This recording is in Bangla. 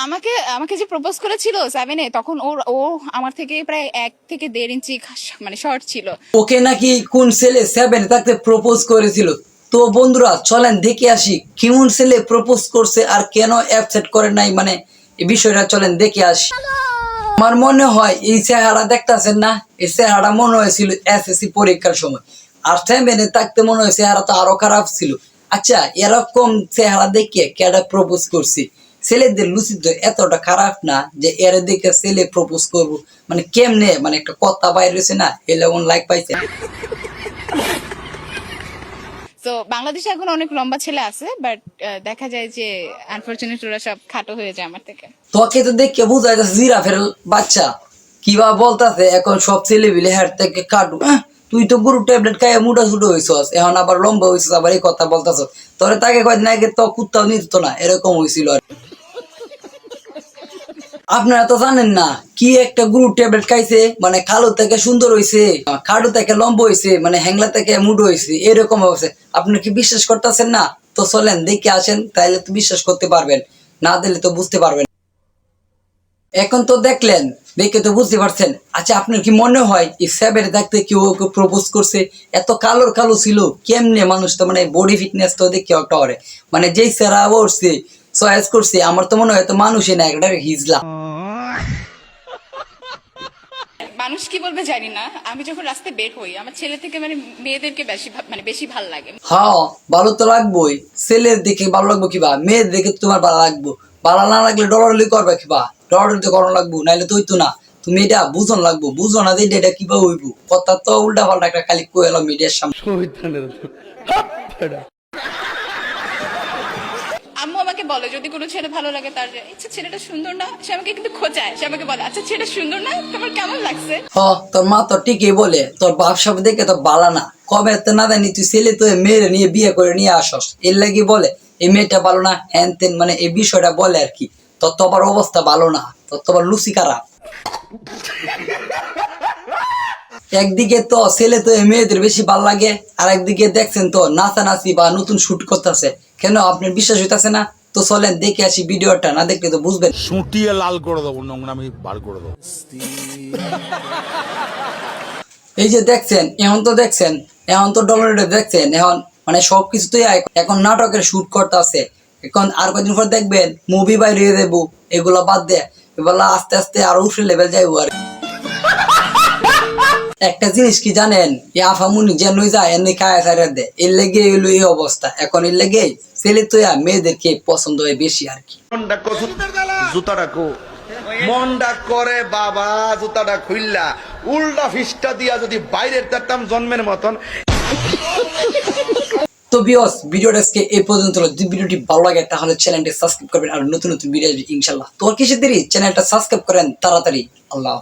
আমাকে আমাকে যে প্রপোজ করেছিল 7-এ, তখন ও আমার থেকে প্রায় 1 থেকে 1.5 ইঞ্চি মানে শর্ট ছিল। ওকে নাকি কোন ছেলে 7 থাকতে প্রপোজ করেছিল। তো বন্ধুরা চলেন দেখে আসি কেমন ছেলে প্রপোজ করছে আর কেন অ্যাকসেপ্ট করে নাই, মানে এই বিষয়টা চলেন দেখে আসি। আমার মনে হয় এই চেহারা দেখতেছেন না, এই চেহারা মনে হয়েছিল এসএসসি পরীক্ষার সময়, আর 7 থাকতে মনে হয় চেহারা তো আরো খারাপ ছিল। আচ্ছা, এরকম চেহারা দেখে কেডা প্রপোজ করছে? ছেলেদের লুচি তো এতটা খারাপ না যে এর দেখে ছেলে প্রপোজ করবো, মানে কেমনে, মানে একটা কথা বাইরে হয়েছে না, এলেমন লাইক পাইছে। তো বাংলাদেশে এখন অনেক লম্বা ছেলে আছে, বাট দেখা যায় যে আনফরচুনেট ওরা সব খাটো হয়ে যায় আমার থেকে। তোকে তো দেখে বোঝা যাচ্ছে জিরাফের বাচ্চা, কিবা বলতাছে এখন সব ছেলে বিলে হের থেকে কাটু। তুই তো গরু ট্যাবলেট খাইয়ে মুটা ছুটো হয়েছস, এখন আবার লম্বা হয়েছিস, আবার এই কথা বলতাছ। তোরে তাকে কয়দিন আগে তো কুত্তাও নিত না, এরকম হয়েছিল। আপনারা তো জানেন না কি একটা গরু ট্যাবলেট খাইছে, মানে কালো থেকে সুন্দর হয়েছে, কাডু থেকে লম্বা হয়েছে, মানে হ্যাংলা থেকে মুডো হয়েছে, এরকম হয়েছে। আপনি কি বিশ্বাস করতেছেন না? তো চলেন দেখে আসেন, তাইলে তো বিশ্বাস করতে পারবেন, না দিলে তো বুঝতে পারবেন। এখন তো দেখলেন, দেখে তো বুঝতে পারছেন। আচ্ছা, আপনার কি মনে হয় এই 7 থাকতে কেউ ওকে প্রপোজ করছে? এত কালো কালো ছিল কেমনে মানুষ, তো মানে বডি ফিটনেস তো দেখে একটা করে, মানে যেই সেরা করছে চয়েস করছে, আমার তো মনে হয় তো মানুষই না, একটা হিজলা। মানুষ কি বলবে জানি না, আমি যখন রাস্তায় বের হই আমার ছেলে থেকে মানে মেয়েদেরকে বেশি ভালো লাগে। হ্যাঁ, ভালো তো লাগবোই। ছেলের দেখে ভালো লাগবো কিবা, মেয়ের দেখে তোমার ভালো লাগবো। ভালো না লাগলে ডরাডরি করবে কিবা, ডরাডরি তো করানো লাগবো, নাইলে তো হইতো না। তুমি এটা বুঝন লাগবো, বুঝো না যে এটা কিবা হইবো, কথা তো উল্টা পাল্টা একটা খালি কয়ে এলো মিডিয়ার সামনে। আম্মু আমাকে বলে যদি কোনো ছেলে ভালো লাগে তার ইচ্ছা, ছেলেটা সুন্দর না, সে আমাকে কিন্তু খোঁচায়, সে আমাকে বলে আচ্ছা ছেলেটা সুন্দর না, তোমার কেমন লাগছে? তোর মা তো ঠিকই বলে, তোর বাপ সব দেখে তো বালা না, কবে তো না জানি তুই ছেলে তো মেয়েরে নিয়ে বিয়ে করে নিয়ে আসস, এর লাগি বলে এই মেয়েটা ভালো না, হ্যান তেন, মানে এই বিষয়টা বলে আর কি। তোর তো আবার অবস্থা ভালো না, তোর তো আবার লুচি খারাপ। একদিকে তো ছেলে তো মেয়েদের বেশি ভালো লাগে, আর একদিকে দেখছেন তো নাচানাচি বা নতুন শুট করতেছে, কেন আপনার বিশ্বাস হইতাছে না? তো চলেন দেখে আসি ভিডিওটা, না দেখলে তো বুঝবেন। সুটিয়ে লাল করে দেবো, নোংরামি বার করে দেবো। এই যে দেখছেন, এখন তো ডলারে দেখছেন, এখন মানে সবকিছুতেই এখন নাটকের শুট করতেছে। এখন আর কয়েকদিন পর দেখবেন মুভি বাইরে দেবো, এগুলা বাদ দেয় এগুলা আস্তে আস্তে আরো উঠে লেভেল যাইবো। আর একটা জিনিস কি জানেন, এই আফামুনি যে নই যায় এমনি কায়া সাইরা দেয়, এর লেগে এলো এই অবস্থা। এখন এর লেগে ছেলে তো মেয়েদেরকে পছন্দ হয় বেশি আর কি। জুতাটা কো মনটা করে বাবা, জুতাটা খুললা উল্টা ফিসটা দিয়া যদি বাইরের তারতাম জন্মের মতন। তো ভিউয়ার্স, ভিডিওটা আজকে এই পর্যন্ত। যদি ভিডিওটি ভালো লাগে তাহলে চ্যানেলটি সাবস্ক্রাইব করবেন, আর নতুন নতুন ভিডিও ইনশাআল্লাহ। তো আর কিসের দেরি, চ্যানেলটা সাবস্ক্রাইব করেন তাড়াতাড়ি। আল্লাহ।